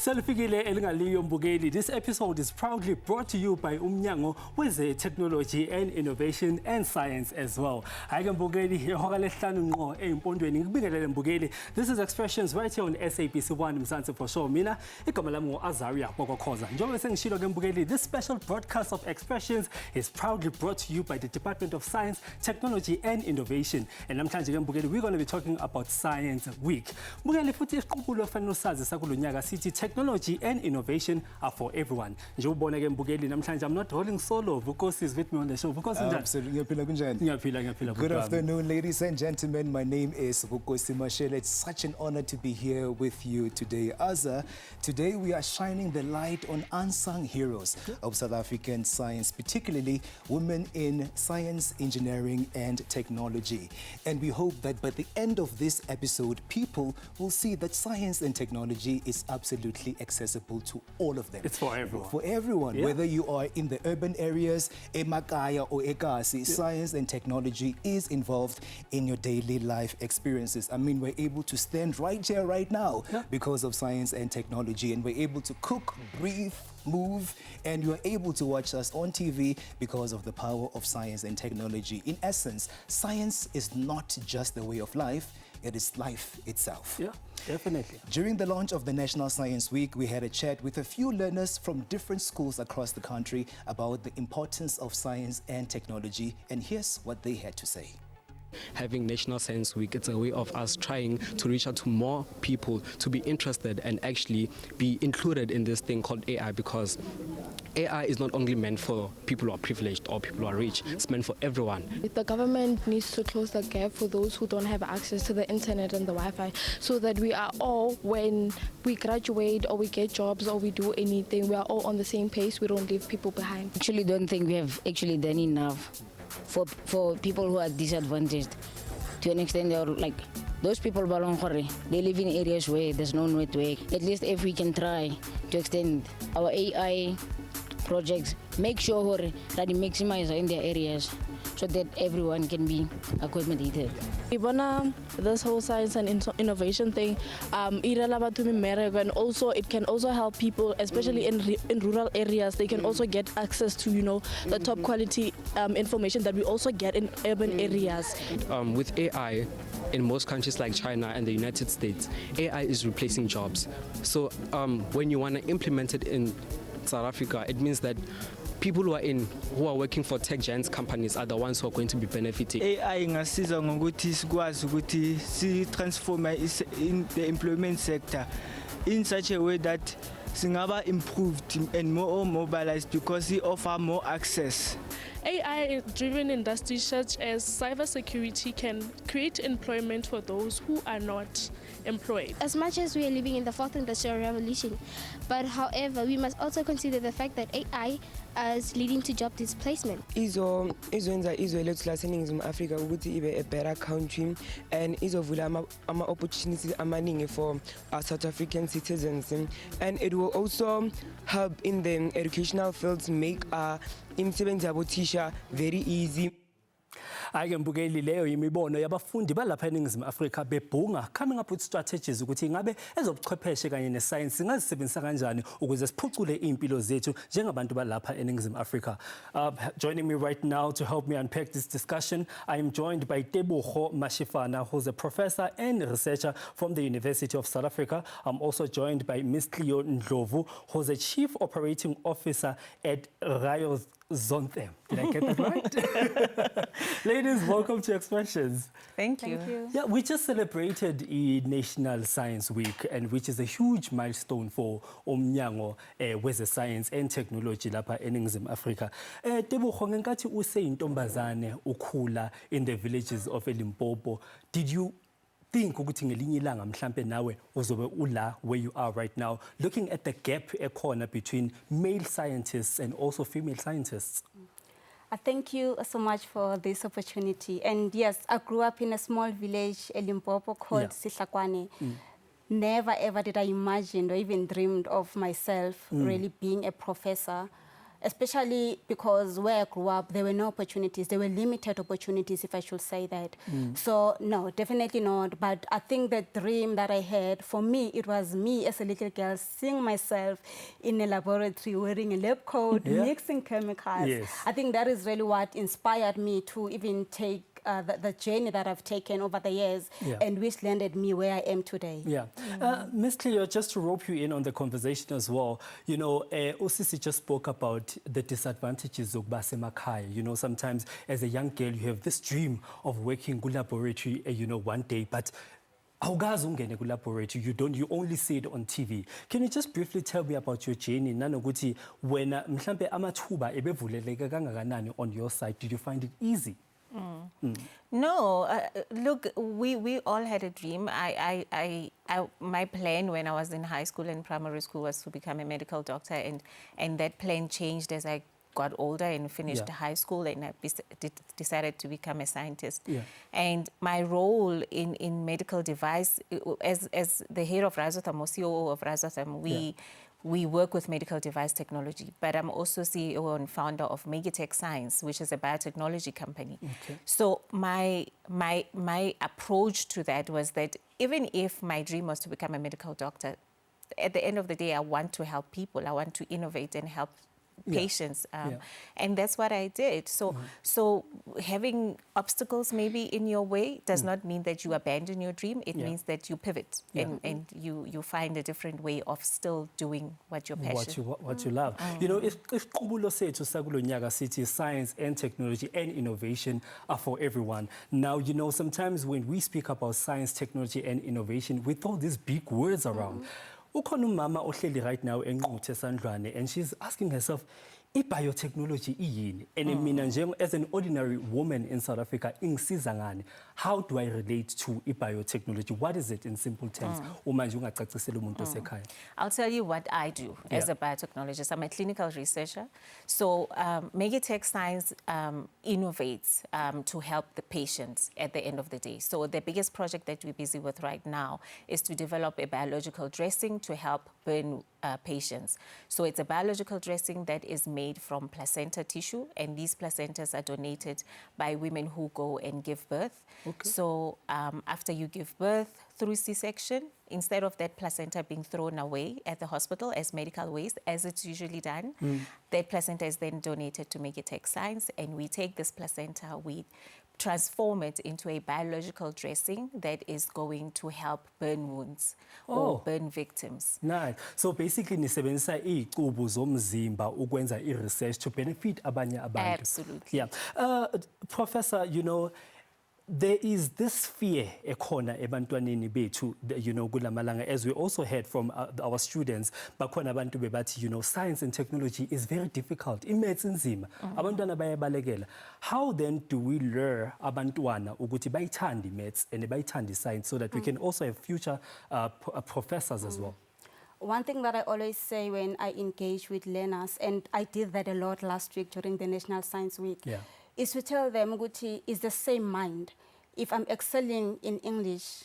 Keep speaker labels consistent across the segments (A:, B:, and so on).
A: Selifikile elingaliyo mbukeli. This episode is proudly brought to you by Umnyango weze Technology and Innovation and Science as well. Hayi mbukeli ihora lesihlanu ngqo empondweni ngikubingelele mbukeli. This is Expressions right here on SABC 1 Mzansi for sure. Mina igama lami ngoAzaria Bokokhoza. Njengoba sengishilo ke mbukeli, this special broadcast of Expressions is proudly brought to you by the Department of Science, Technology and Innovation. And namhlanje ke mbukeli, we're going to be talking about Science Week. Mbukeli futhi isiqhubulo ofanele usazi sakulonyaka sithi technology and innovation are for everyone. Nje ubona ke mbukeli namhlanje I'm not rolling solo. Vukosi is with me on the show. Vukosi njani?
B: Absolutely. Ngiyaphila. Good afternoon, ladies and gentlemen. My name is Vukosi Mashele. It's such an honor to be here with you today. Today we are shining the light on unsung heroes of South African science, particularly women in science, engineering and technology. And we hope that by the end of this episode, people will see that science and technology is absolutely accessible to all of them.
A: It's for everyone.
B: For everyone, yeah. Whether you are in the urban areas, emakaya or ekasi, science and technology is involved in your daily life experiences. I mean, we're able to stand right here, right now, because of science and technology, and we're able to cook, breathe, move, and you're able to watch us on TV because of the power of science and technology. In essence, science is not just a way of life, it is life itself.
A: Yeah, definitely.
B: During the launch of the National Science Week, we had a chat with a few learners from different schools across the country about the importance of science and technology, and here's what they had to say.
C: Having National Science Week, it's a way of us trying to reach out to more people to be interested and actually be included in this thing called AI, because AI is not only meant for people who are privileged or people who are rich, it's meant for everyone.
D: The government needs to close the gap for those who don't have access to the internet and the Wi-Fi, so that we are all, when we graduate or we get jobs or we do anything, we are all on the same pace, we don't leave people behind.
E: I actually don't think we have actually done enough for people who are disadvantaged. To an extent, they're like, those people they live in areas where there's no network. At least if we can try to extend our AI projects, make sure that we maximize in their areas so that everyone can be accommodated.
D: This whole science and innovation thing, and also it can also help people, especially in rural areas. They can also get access to, the top quality information that we also get in urban areas.
C: With AI, in most countries like China and the United States, AI is replacing jobs. So when you want to implement it in South Africa, it means that people who are working for tech giants companies are the ones who are going to be benefiting.
F: AI ingasiza ngokuthi sikwazi ukuthi si transform in the employment sector in such a way that singaba improved and more mobilized, because it offer more access.
G: AI-driven industries such as cybersecurity can create employment for those who are not employed.
H: As much as we are living in the fourth industrial revolution, but however, we must also consider the fact that AI is leading to job displacement.
I: Izwenza izwe lethu laseNingizimu Afrika ukuthi ibe a better country, and izovula ama-opportunities amaningi for our South African citizens, and it will also help in the educational fields, make imisebenzi yabo teacher very easy.
A: Ake mbukeli leyo yimibono yabafundi balapha eNingizimu Afrika bebhunga coming up with strategies ukuthi ngabe ezobuchwepheshe kanye nescience ngazisebenzisa kanjani ukuze siphucule impilo zethu njengabantu balapha eNingizimu Afrika. Joining me right now to help me unpack this discussion, I am joined by Tebogo Mashifana, who's a professor and researcher from the University of South Africa. I'm also joined by Ms. Cleo Ndlovu, who's a chief operating officer at Rayo Zonte. Did I get that right? Ladies, welcome to Expressions.
J: Thank you.
A: Yeah, we just celebrated National Science Week, and which is a huge milestone for Umnyango weze Science and Technology lapha eNingizimu Afrika. Tebogo, ngenkathi useyintombazane ukhula in the villages of Limpopo, did you think ukuthi ngelinye ilanga mhlambe nawe uzobe ula where you are right now, looking at the gap ekhona between male scientists and also female scientists?
J: Thank you so much for this opportunity. And yes, I grew up in a small village in Limpopo called Sihlakwane. Never ever did I imagine or even dreamed of myself really being a professor especially because where I grew up, there were no opportunities. There were limited opportunities, if I should say that. So, no, definitely not. But I think the dream that I had, for me, it was me as a little girl seeing myself in a laboratory wearing a lab coat, mixing chemicals.
A: Yes.
J: I think that is really what inspired me to even take the journey that I've taken over the years and which landed me where I am today.
A: Yeah. Ms. Cleo, just to rope you in on the conversation as well, you know, Osisi just spoke about the disadvantages of basemakai. You know, sometimes as a young girl, you have this dream of working in laboratory, you know, one day, but awukazi ungene ku-laboratory, you only see it on TV. Can you just briefly tell me about your journey? Nanokuthi wena mhlambe amathuba ebevuleleka kangakanani on your side? Did you find it easy?
K: No, look, we all had a dream. My plan when I was in high school and primary school was to become a medical doctor, and that plan changed as I got older and finished high school, and I decided to become a scientist. And my role in medical device, as the head of Razotham or CEO of Razotham, we work with medical device technology, but I'm also CEO and founder of Megatech Science, which is a biotechnology company. So my approach to that was that even if my dream was to become a medical doctor, at the end of the day, I want to help people. I want to innovate and help patients, and that's what I did. So having obstacles maybe in your way does not mean that you abandon your dream. It means that you pivot and you find a different way of still doing what you're passionate.
A: What you love. You know, if Kubulo said to Sagulo Nyaga City, science and technology and innovation are for everyone. Now, you know, sometimes when we speak about science, technology and innovation, we throw these big words around. Ukhona umama ohleli right now enquthe esandlwane, and she's asking herself, i-biotechnology iyini? And mina nje as an ordinary woman in South Africa, ingisiza ngani? How do I relate to i-biotechnology? What is it in simple terms? Uma nje ungacacisela umuntu osekhaya.
K: I'll tell you what I do as a biotechnologist. I'm a clinical researcher. So Megatech Science innovates to help the patients at the end of the day. So the biggest project that we're busy with right now is to develop a biological dressing to help burn patients. So it's a biological dressing that is made from placenta tissue, and these placentas are donated by women who go and give birth. So after you give birth through C-section, instead of that placenta being thrown away at the hospital as medical waste, as it's usually done, that placenta is then donated to Megatech Science, and we take this placenta, we transform it into a biological dressing that is going to help burn wounds or burn victims.
A: Nice. So basically nisebenzisa izicubu zomzimba ukwenza research to benefit abanye abantu.
K: Absolutely.
A: Yeah. Professor, you know, there is this fear ekhona ebantwaneni bethu, you know, kulamalanga, as we also heard from our students, bakhona abantu bebathi, you know, science and technology is very difficult. Imaths inzima. Abantwana bayabalekela. How then do we lure abantwana ukuthi bayithande maths and bayithande science so that we can also have future professors as well?
J: One thing that I always say when I engage with learners, and I did that a lot last week during the National Science Week, is to tell them, Guti, it's the same mind. If I'm excelling in English,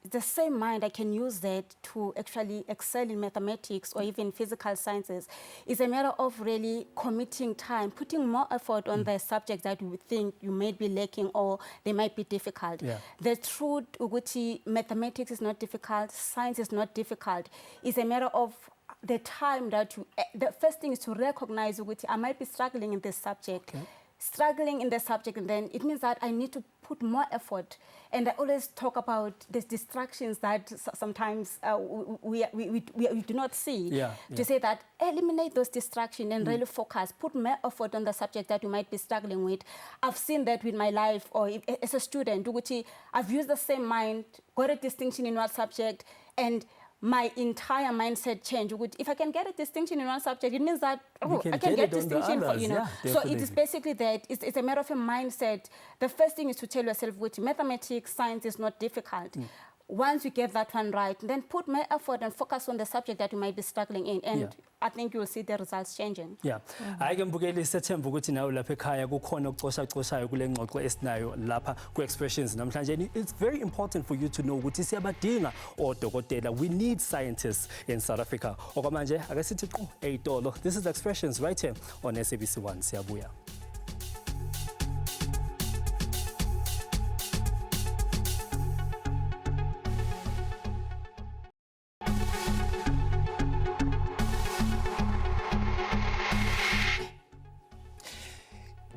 J: it's the same mind. I can use that to actually excel in mathematics or even physical sciences. It's a matter of really committing time, putting more effort on the subjects that you think you may be lacking or they might be difficult. The truth, Uguti, mathematics is not difficult, science is not difficult. It's a matter of the time that you, the first thing is to recognize, Uguti, I might be struggling in this subject. Struggling in the subject, and then it means that I need to put more effort. And I always talk about these distractions that sometimes we do not see. To say that eliminate those distractions and really focus, put more effort on the subject that you might be struggling with. I've seen that with my life, or as a student, I've used the same mind, got a distinction in one subject, and my entire mindset changed. If I can get a distinction in one subject, it means that I can get distinction for, you know. So it is basically that it's a matter of a mindset. The first thing is to tell yourself, mathematics, science is not difficult. once you get that one right, then put more effort and focus on the subject that you might be struggling in. And I think you'll see the results changing.
A: Yeah. Ake mbukeli sethemba ukuthi nawe lapha ekhaya kukhona ukucoshacoshayo kule ngxoxo esinayo lapha ku-expressions namhlanje. It's very important for you to know ukuthi siyabadinga odokotela. We need scientists in South Africa. Okwamanje ake sithi qhu eyitolo. This is Expressions right here on SABC 1. Siyabuya.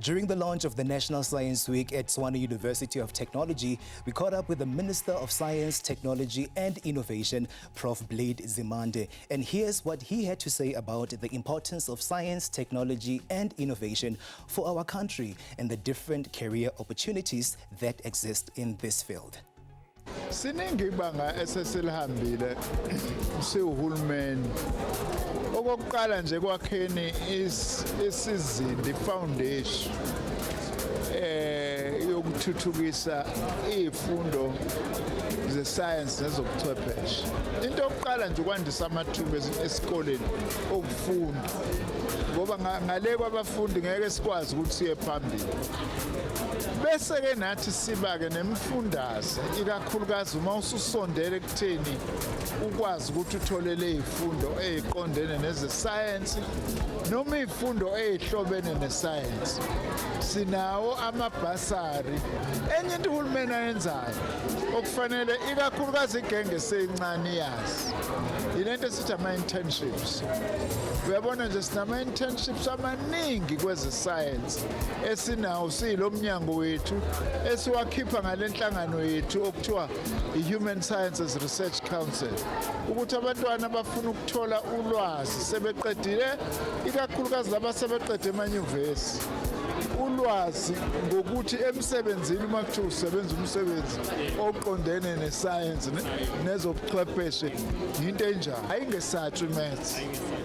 B: During the launch of the National Science Week at Tshwane University of Technology, we caught up with the Minister of Science, Technology and Innovation, Prof. Blade Nzimande. And here's what he had to say about the importance of science, technology and innovation for our country and the different career opportunities that exist in this field.
L: Siningi ibanga esesilihambile siwuhulumeni. Okokuqala nje kwakheni isizindi foundation yokuthuthukisa izifundo ze-science nezobuchwepheshe. Into yokuqala nje ukwandisa amathuba esikoleni okufunda. Ngoba ngale kwabafundi ngeke sikwazi ukuthi siye phambili. Bese ke nathi siba-ke nemfundaze ikakhulukazi uma ususondele ekutheni ukwazi ukuthi utholele izifundo eziqondene nezesayensi noma izifundo ezihlobene nesayensi. Sinawo amabhasari. Enye into uhulumeni ayenzayo okufanele ikakhulukazi igenge seyincane yazi yilento esithi ama-internships. Uyabona nje sinama-internships amaningi kwezesayensi esinawo siyilo mnyango wethu esiwakhipha ngale nhlangano yethu okuthiwa i-Human Sciences Research Council ukuthi abantwana abafuna ukuthola ulwazi sebeqedile ikakhulukazi laba sebeqede emanyuvesi ulwazi ngokuthi emsebenzini uma kuthiwa usebenza umsebenzi oqondene nesayensi nezobuchwepheshe into enjani ayingesatshwa imaths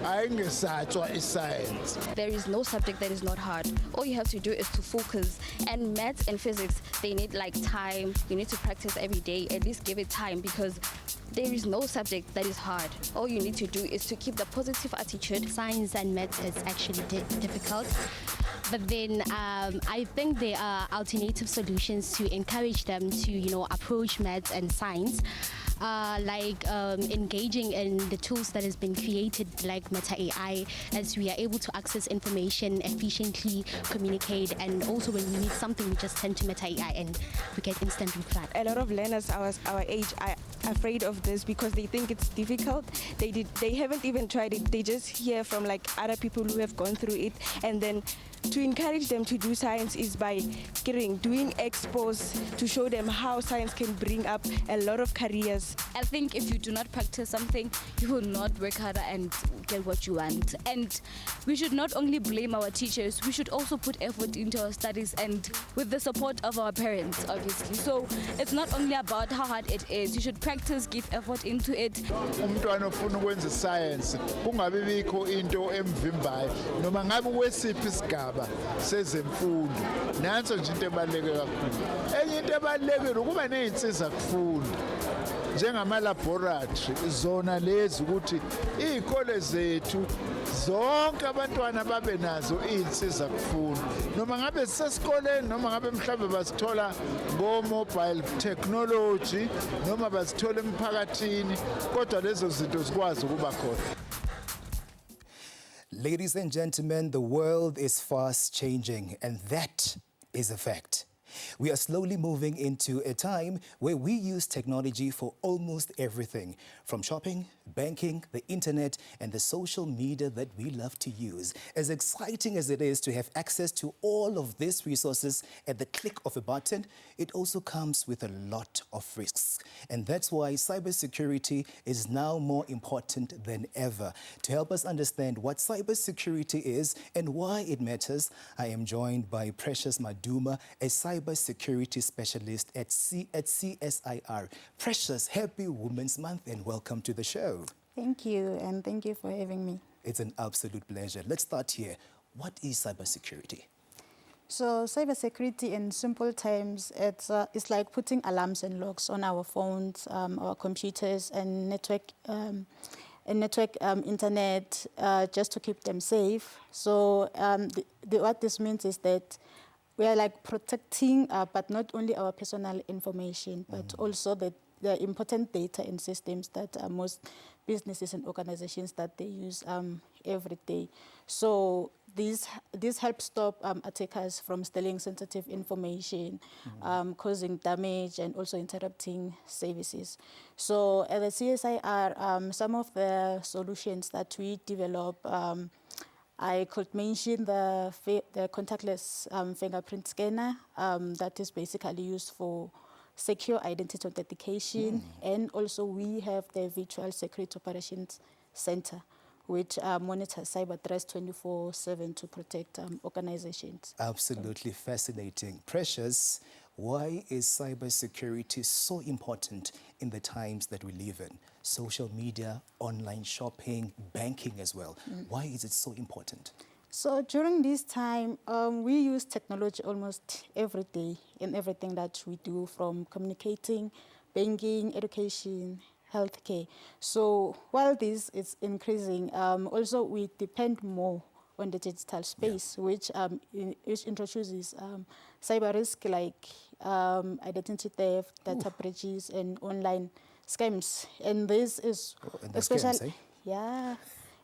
L: ayingesatshwa iscience.
M: There is no subject that is not hard. All you have to do is to focus, and maths and physics, they need like time. You need to practice every day, at least give it time, because there is no subject that is hard. All you need to do is to keep the positive attitude.
N: Science and maths is actually difficult. But then I think there are alternative solutions to encourage them to, approach maths and science. Like engaging in the tools that has been created like Meta AI, as we are able to access information efficiently, communicate, and also when we need something we just send to Meta AI and we get instant reply.
O: A lot of learners our age are afraid of this because they think it's difficult. They haven't even tried it. They just hear from like other people who have gone through it, and then to encourage them to do science is by doing expos to show them how science can bring up a lot of careers.
D: I think if you do not practice something, you will not work harder and get what you want. And we should not only blame our teachers, we should also put effort into our studies and with the support of our parents, obviously. So it's not only about how hard it is, you should practice, give effort into it.
L: Umntwana ofuna ukwenza science kungabe bikho into emvimbayo noma ngabe wesiphi isigaba sezemfundo. Nanso nje into ebaluleke kakhulu. Enye into ebalulekile ukuba nezinsiza kufunda njengama-laboratory zona lezi ukuthi izikole zethu zonke abantwana babe nazo izinsiza kufunda noma ngabe sisesikoleni noma ngabe mhlawumbe basithola ngo-mobile technology noma basithola emphakathini kodwa lezo zinto zikwazi ukuba khona.
B: Ladies and gentlemen, the world is fast changing, and that is a fact. We are slowly moving into a time where we use technology for almost everything, from shopping, banking, the internet, and the social media that we love to use. As exciting as it is to have access to all of these resources at the click of a button, it also comes with a lot of risks. And that's why cybersecurity is now more important than ever. To help us understand what cybersecurity is and why it matters, I am joined by Precious Maduma, a cybersecurity specialist at CSIR. Precious, happy Women's Month and welcome to the show.
P: Thank you, and thank you for having me.
B: It's an absolute pleasure. Let's start here. What is cybersecurity?
P: So cybersecurity in simple terms, it's like putting alarms and locks on our phones, our computers and network internet just to keep them safe. So what this means is that we are like protecting, but not only our personal information, but also the important data and systems that most businesses and organizations that they use every day. So this helps stop attackers from stealing sensitive information, causing damage and also interrupting services. So at the CSIR, some of the solutions that we develop, I could mention the contactless fingerprint scanner that is basically used for secure identity authentication. And also we have the Virtual Security Operations Center, which monitors cyber threats 24/7 to protect organizations.
B: Absolutely fascinating. Precious, why is cybersecurity so important in the times that we live in? Social media, online shopping, banking as well. Why is it so important?
P: So during this time, we use technology almost every day in everything that we do, from communicating, banking, education, healthcare. So while this is increasing, also we depend more on the digital space, which introduces cyber risk like identity theft, data breaches, and online scams. And this is especially,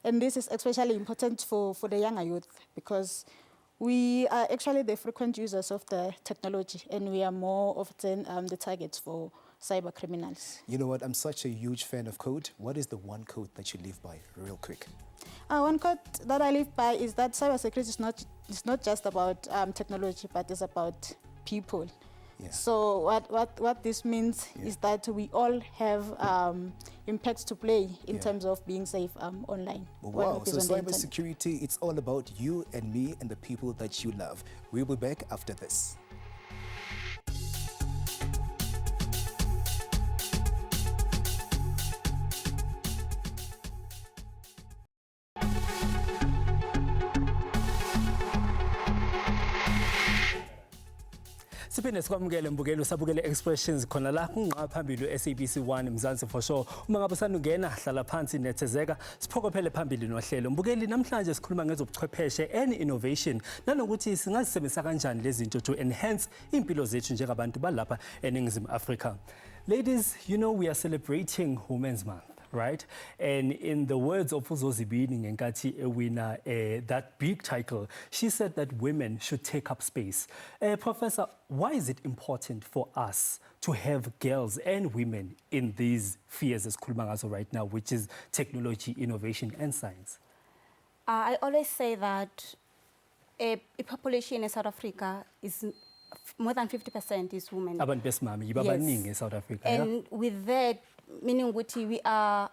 P: and this is especially important for the younger youth, because we are actually the frequent users of the technology, and we are more often the targets for cyber criminals.
B: You know what? I'm such a huge fan of code. What is the one code that you live by, real quick?
P: One code that I live by is that cybersecurity is not just about technology, but it's about people. So what this means is that we all have impacts to play in terms of being safe online.
B: Wow, so cybersecurity, it's all about you and me and the people that you love. We'll be back after this.
A: Siphinde sikwamukele mbukelo sabukele expressions khona la kunqa phambili SABC 1 Mzansi for sure. Uma ngabe sanungena hlala phansi nethezeka siphokophele phambili nohlelo. Mbukeli namhlanje sikhuluma ngezobuchwepheshe and innovation nanokuthi singazisebenzisa kanjani lezi zinto to enhance impilo zethu njengabantu balapha eNingizimu Afrika. Ladies, you know we are celebrating Women's Month, right? And in the words of Uzozibini Ngenkati Ewina, that big title, she said that women should take up space. Professor, why is it important for us to have girls and women in these spheres as Kulmangazo right now, which is technology, innovation, and science?
J: I always say that a population in South Africa is more than 50% is women.
A: Abantu besimame yibabaningi in South Africa.
J: And with that, meaning we are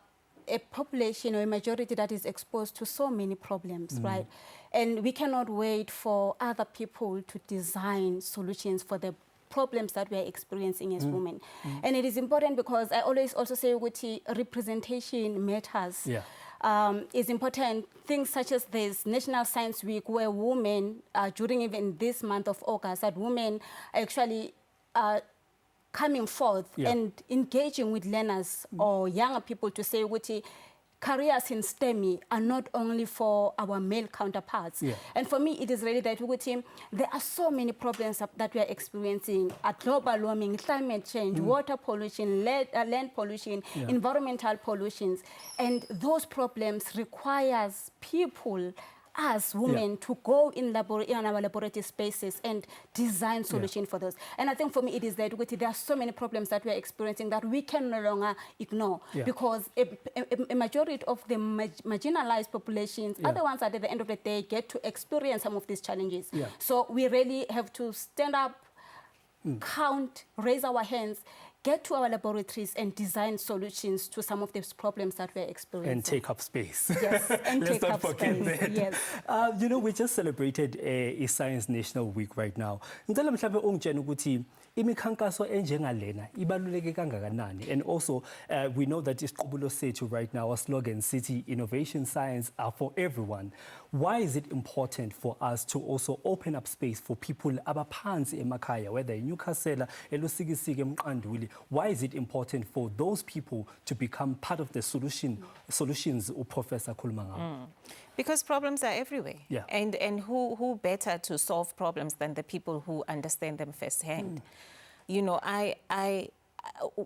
J: a population or a majority that is exposed to so many problems, right? And we cannot wait for other people to design solutions for the problems that we are experiencing as women. And it is important because I always also say representation matters. Is important. Things such as this National Science Week, where women, during even this month of August, that women actually coming forth and engaging with learners or younger people to say, careers in STEM are not only for our male counterparts. And for me, it is really that there are so many problems that we are experiencing: global warming, climate change, water pollution, land pollution, environmental pollutions. And those problems requires people, as women, to go in our laboratory spaces and design solutions for those. And I think for me it is that there are so many problems that we are experiencing that we can no longer ignore, because a majority of the marginalized populations are the ones that at the end of the day get to experience some of these challenges. So we really have to stand up, count, raise our hands, get to our laboratories and design solutions to some of these problems that we're experiencing.
A: And take up space.
J: Yes, and
A: Let's
J: take
A: not
J: up
A: forget
J: space.
A: that.
J: Yes.
A: You know, we just celebrated a Science National Week right now. Ngicela mhlawumbe ungitshele ukuthi imikhankaso enjengalena ibaluleke kangakanani, and also we know that isiqubulo sethu right now, our slogan City Innovation Science are for everyone. Why is it important for us to also open up space for people abaphansi emakhaya, whether in Newcastle, eLusikisiki, eMqanduli? Why is it important for those people to become part of the solutions Professor khuluma ngabo?
K: Because problems are everywhere.
A: Yeah.
K: And who better to solve problems than the people who understand them firsthand? You know,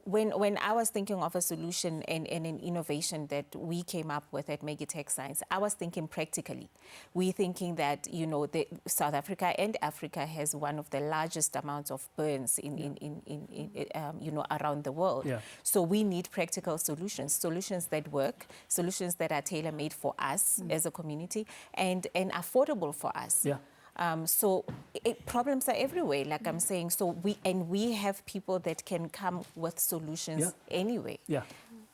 K: when I was thinking of a solution and an innovation that we came up with at Megitech Science, I was thinking practically. We're thinking that, you know, South Africa and Africa has one of the largest amounts of burns you know, around the world.
A: Yeah.
K: So we need practical solutions that work, solutions that are tailor-made for us as a community and affordable for us.
A: Yeah.
K: So problems are everywhere, like I'm saying. So we have people that can come with solutions anyway.
A: Yeah.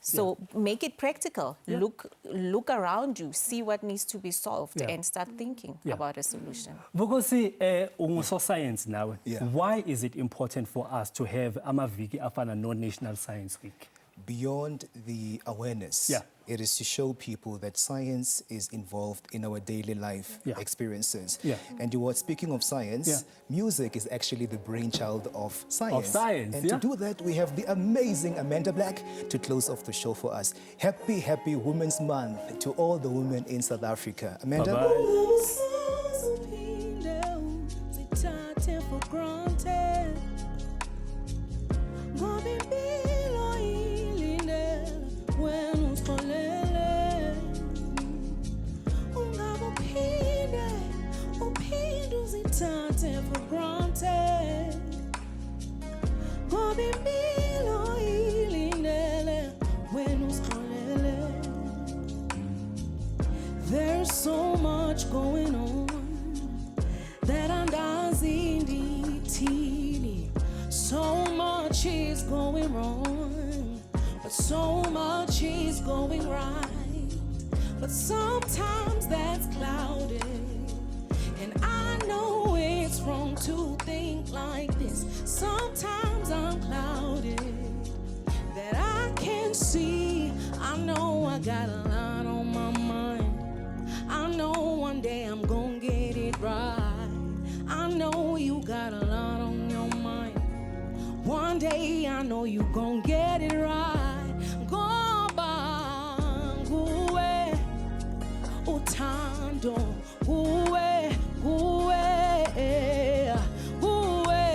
K: So make it practical.
A: Yeah.
K: Look around you, see what needs to be solved, and start thinking about a solution.
A: Because science now, why is it important for us to have amaviki afana non-National Science Week?
B: Beyond the awareness, it is to show people that science is involved in our daily life experiences. And you were speaking of science, music is actually the brainchild of science. And to do that, we have the amazing Amanda Black to close off the show for us. Happy, happy Women's Month to all the women in South Africa. Amanda.
Q: There's so much going on that andazinditini. So much is going wrong, but so much is going right. But sometimes that's clouded, and I know it's wrong to think like this. Sometimes I'm clouded that I can see. I know I got a lot on my mind. I know one day I'm gonna get it right. I know you got a lot on your mind. One day I know you gonna get it right. Go bang, guwe, utando, guwe, guwe, guwe,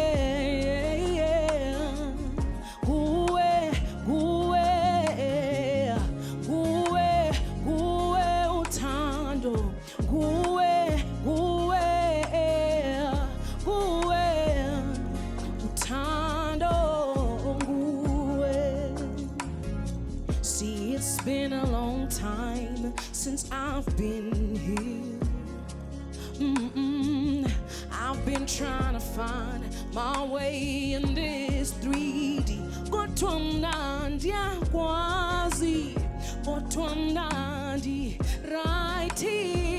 Q: guwe, guwe, guwe, guwe, utando, guwe, guwe, guwe, utando, guwe. See, it's been a long time since I've been here. I've been trying to find my way in this 3D. Kotwamnandi akwazi, kotwamnandi right here.